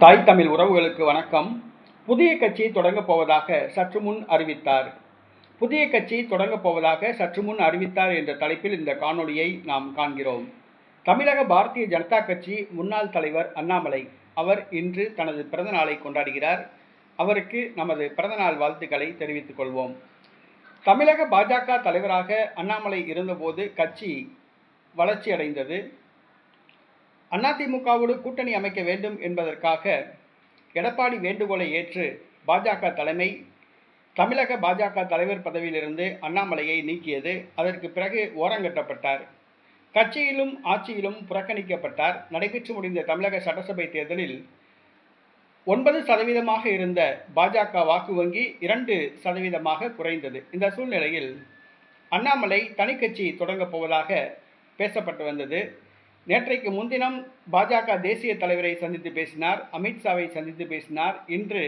தாய் தமிழ் உறவுகளுக்கு வணக்கம். புதிய கட்சி தொடங்கப் போவதாக சற்று முன் அறிவித்தார். புதிய கட்சி தொடங்கப் போவதாக சற்று முன் அறிவித்தார் என்ற தலைப்பில் இந்த காணொளியை நாம் காண்கிறோம். தமிழக பாரதிய ஜனதா கட்சி முன்னாள் தலைவர் அண்ணாமலை அவர் இன்று தனது பிறந்த நாளை கொண்டாடுகிறார். அவருக்கு நமது பிறந்தநாள் வாழ்த்துக்களை தெரிவித்துக் கொள்வோம். தமிழக பாஜக தலைவராக அண்ணாமலை இருந்தபோது கட்சி வளர்ச்சியடைந்தது. அதிமுகவோடு கூட்டணி அமைக்க வேண்டும் என்பதற்காக எடப்பாடி வேண்டுகோளை ஏற்று பாஜக தலைமை தமிழக பாஜக தலைவர் பதவியிலிருந்து அண்ணாமலையை நீக்கியது. அதற்கு பிறகு ஓரங்கட்டப்பட்டார். கட்சியிலும் ஆட்சியிலும் புறக்கணிக்கப்பட்டார். நடைபெற்று முடிந்த தமிழக சட்டசபை தேர்தலில் 9% இருந்த பாஜக வாக்கு வங்கி 2% குறைந்தது. இந்த சூழ்நிலையில் அண்ணாமலை தனிக்கட்சி தொடங்கப் போவதாக பேசப்பட்டு வந்தது. நேற்றைக்கு முன்தினம் பாஜக தேசிய தலைவரை சந்தித்து பேசினார். அமித்ஷாவை சந்தித்து பேசினார். இன்று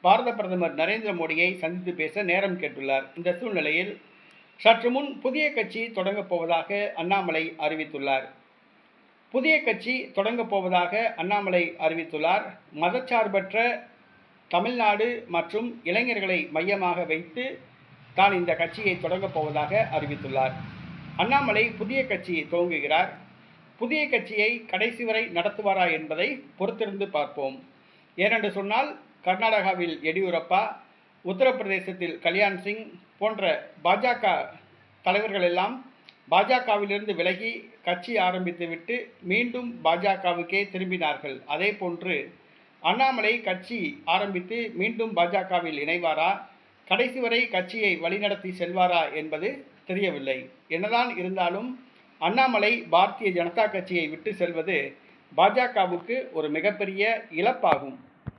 பாரத பிரதமர் நரேந்திர மோடியை சந்தித்து பேச நேரம் கேட்டுள்ளார். இந்த சூழ்நிலையில் சற்று முன் புதிய கட்சி தொடங்கப் போவதாக அண்ணாமலை அறிவித்துள்ளார். புதிய கட்சி தொடங்கப் போவதாக அண்ணாமலை அறிவித்துள்ளார். மதச்சார்பற்ற தமிழ்நாடு மற்றும் இளைஞர்களை மையமாக வைத்து தான் இந்த கட்சியை தொடங்கப் போவதாக அறிவித்துள்ளார். அண்ணாமலை புதிய கட்சி துவங்குகிறார். புதிய கட்சியை கடைசி வரை நடத்துவாரா என்பதை பொறுத்திருந்து பார்ப்போம். ஏனென்று சொன்னால் கர்நாடகாவில் எடியூரப்பா, உத்தரப்பிரதேசத்தில் கல்யாண் சிங் போன்ற பாஜக தலைவர்கள் எல்லாம் பாஜகவிலிருந்து விலகி கட்சி ஆரம்பித்துவிட்டு மீண்டும் பாஜகவுக்கே திரும்பினார்கள். அதே போன்று அண்ணாமலை கட்சி ஆரம்பித்து மீண்டும் பாஜகவில் இணைவாரா, கடைசி வரை கட்சியை வழிநடத்தி செல்வாரா என்பது தெரியவில்லை. என்னதான் இருந்தாலும் அண்ணாமலை பாரதிய ஜனதா கட்சியை விட்டு செல்வது பாஜகவுக்கு ஒரு மிகப்பெரிய இழப்பாகும்.